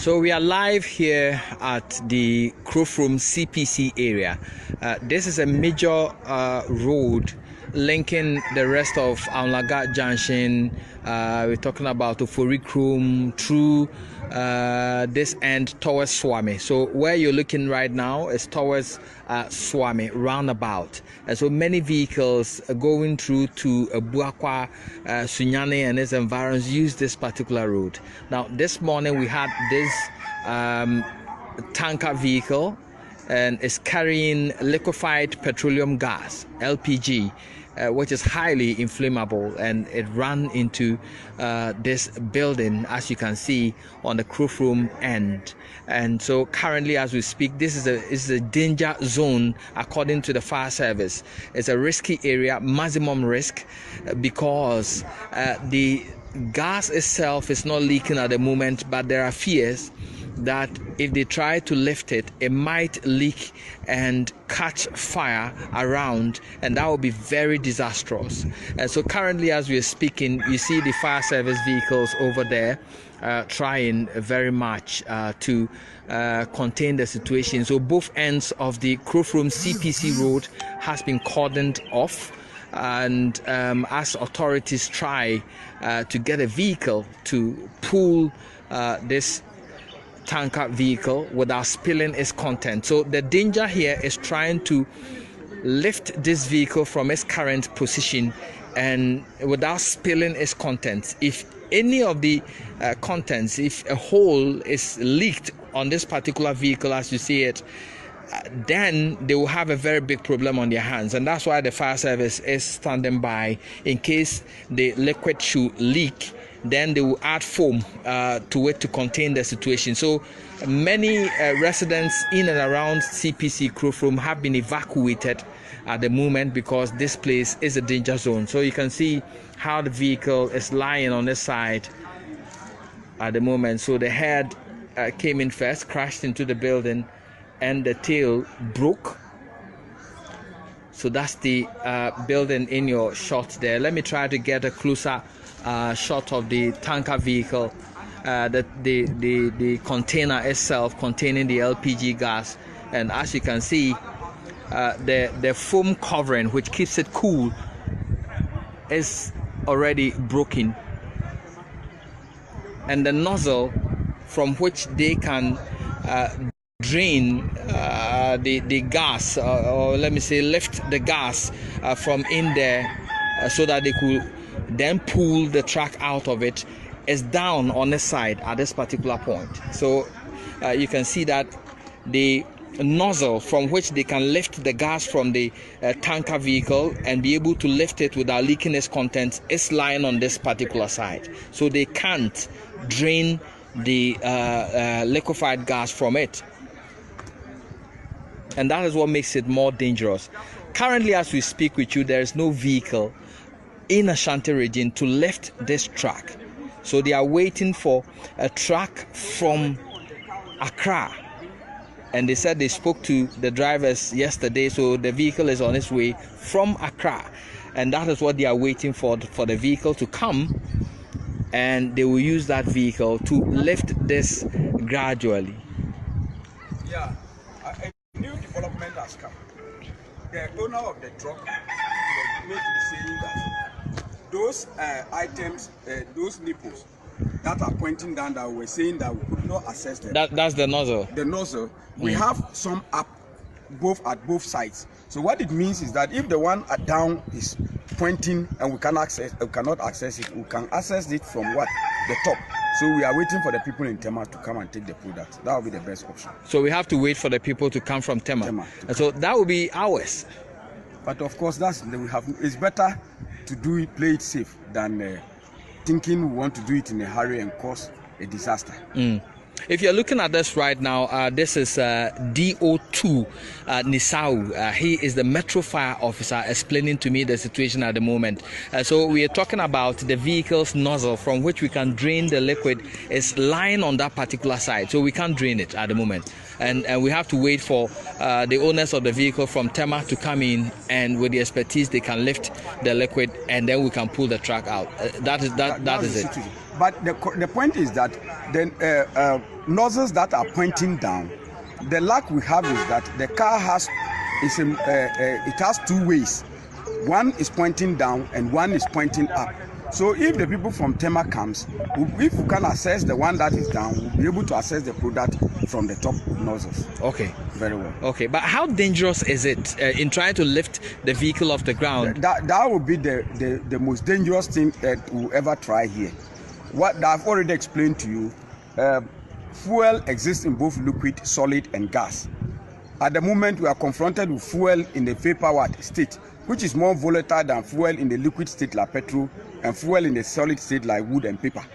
So we are live here at the Krofrom CPC area. This is a major road linking the rest of Aulaga Junction. We're talking about Ofori Krom through this end towards Swami. So where you're looking right now is towards Swami roundabout. And so many vehicles going through to Buakwa, Sunyani and its environs use this particular road. Now this morning we had this tanker vehicle, and it's carrying liquefied petroleum gas, LPG, which is highly inflammable, and it ran into this building, as you can see on the Krofrom end. And so currently as we speak, this is a danger zone according to the fire service. It's a risky area, maximum risk, because the gas itself is not leaking at the moment, but there are fears that if they try to lift it, it might leak and catch fire around, and that will be very disastrous. And so currently as we are speaking, you see the fire service vehicles over there trying very much to contain the situation. So both ends of the Krofrom CPC road has been cordoned off, and as authorities try to get a vehicle to pull this tanker vehicle without spilling its content. So the danger here is trying to lift this vehicle from its current position and without spilling its contents. If any of the contents, if a hole is leaked on this particular vehicle as you see it, then they will have a very big problem on their hands, and that's why the fire service is standing by in case the liquid should leak. Then they will add foam to it to contain the situation. So many residents in and around CPC Krofrom have been evacuated at the moment because this place is a danger zone. So you can see how the vehicle is lying on the side at the moment. So the head came in first, crashed into the building, and the tail broke. So that's the building in your shot there. Let me try to get a closer shot of the tanker vehicle, the container itself containing the LPG gas. And as you can see, the foam covering which keeps it cool is already broken, and the nozzle from which they can drain the gas, or let me say lift the gas from in there, so that they could then pull the truck out of it, is down on the side at this particular point. So you can see that the nozzle from which they can lift the gas from the tanker vehicle and be able to lift it without leaking its contents is lying on this particular side. So they can't drain the liquefied gas from it, and that is what makes it more dangerous. Currently as we speak with you, there is no vehicle in Ashanti region to lift this truck. So they are waiting for a truck from Accra, and they said they spoke to the drivers yesterday, so the vehicle is on its way from Accra, and that is what they are waiting for the vehicle to come, and they will use that vehicle to lift this gradually. Yeah, a new development has come. The owner of the truck was made to be saying that those items, those nipples that are pointing down, that we're saying that we could not access them. That's the nozzle. The nozzle. We have some up at both sides. So what it means is that if the one down is pointing and we cannot access it, we can access it from what? The top. So we are waiting for the people in Tema to come and take the product. That will be the best option. So we have to wait for the people to come from Tema. And so that will be ours. But of course, it's better to do it, play it safe, than thinking we want to do it in a hurry and cause a disaster. If you're looking at this right now, this is DO2 Nisau. He is the Metro Fire Officer explaining to me the situation at the moment. So we are talking about the vehicle's nozzle from which we can drain the liquid is lying on that particular side. So we can't drain it at the moment. And we have to wait for the owners of the vehicle from Tema to come in, and with the expertise they can lift the liquid, and then we can pull the truck out. That is it. But the point is that the nozzles that are pointing down, the luck we have is that the car it has two ways. One is pointing down and one is pointing up. So if the people from Tema comes, if we can access the one that is down, we'll be able to access the product from the top nozzles. Okay. Very well. Okay, but how dangerous is it in trying to lift the vehicle off the ground? That would be the most dangerous thing that we'll ever try here. What I've already explained to you, fuel exists in both liquid, solid, and gas. At the moment, we are confronted with fuel in the vapor state, which is more volatile than fuel in the liquid state like petrol and fuel in the solid state like wood and paper.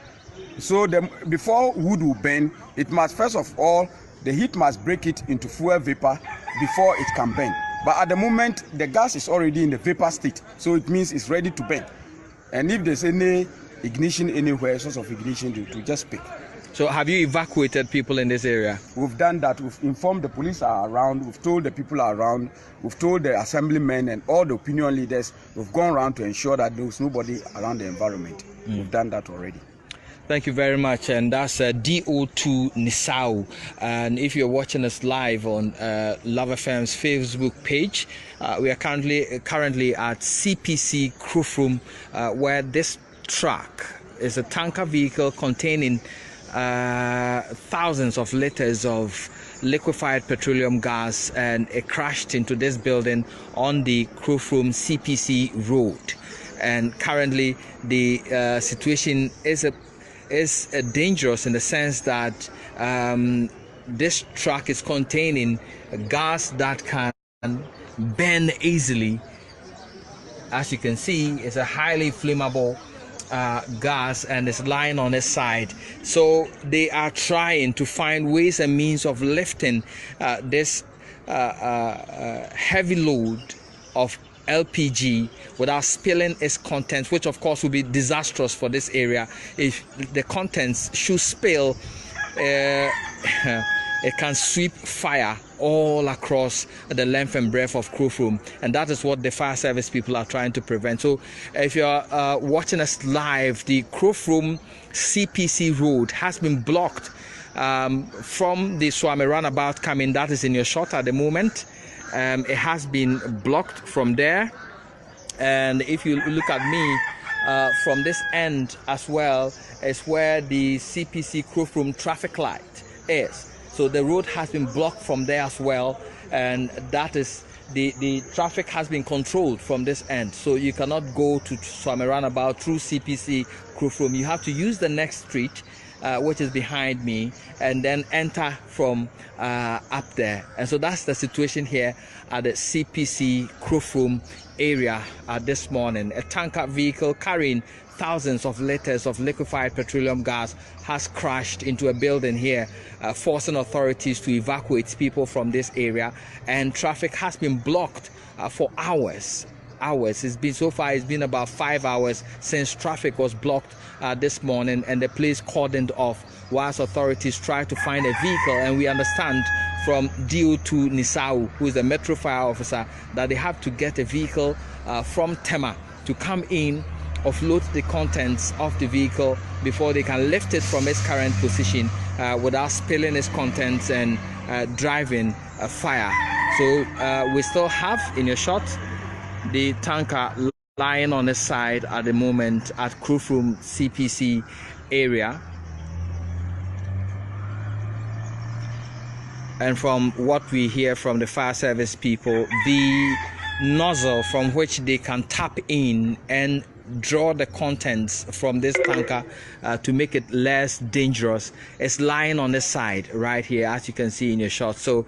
So before wood will burn, it must first of all, the heat must break it into fuel vapor before it can burn. But at the moment, the gas is already in the vapor state, so it means it's ready to burn. And if there's any ignition anywhere, source of ignition, to just pick. So have you evacuated people in this area? We've done that. We've informed the police are around. We've told the people are around. We've told the assemblymen and all the opinion leaders. We've gone around to ensure that there's nobody around the environment. We've done that already. Thank you very much. And that's DO2 Nisau. And if you're watching us live on Love FM's Facebook page, we are currently at CPC Krofrom, where this truck is a tanker vehicle containing thousands of liters of liquefied petroleum gas, and it crashed into this building on the Krofrom CPC road. And currently the situation is dangerous in the sense that this truck is containing gas that can burn easily. As you can see, it's a highly flammable gas, and it's lying on its side. So they are trying to find ways and means of lifting this heavy load of LPG without spilling its contents, which of course will be disastrous for this area. If the contents should spill, it can sweep fire all across the length and breadth of Krofrom, and that is what the fire service people are trying to prevent. So if you're watching us live, the Krofrom CPC road has been blocked from the Swami roundabout coming. That is in your shot at the moment. It has been blocked from there, and if you look at me from this end as well, is where the CPC Krofrom traffic light is. So the road has been blocked from there as well, and that is the traffic has been controlled from this end. So you cannot go to Swami roundabout through CPC Krofrom. You have to use the next street, which is behind me, and then enter from up there. And so that's the situation here at the CPC Krofrom area this morning. A tanker vehicle carrying thousands of liters of liquefied petroleum gas has crashed into a building here, forcing authorities to evacuate people from this area, and traffic has been blocked for hours. It's been about 5 hours since traffic was blocked this morning, and the place cordoned off whilst authorities try to find a vehicle. And we understand from DO2 Nisau, who is the Metro Fire officer, that they have to get a vehicle from Tema to come in, offload the contents of the vehicle before they can lift it from its current position without spilling its contents and driving a fire. So we still have in your shot the tanker lying on its side at the moment at Krofrom CPC area. And from what we hear from the fire service people, the nozzle from which they can tap in and draw the contents from this tanker to make it less dangerous is lying on the side right here, as you can see in your shot. So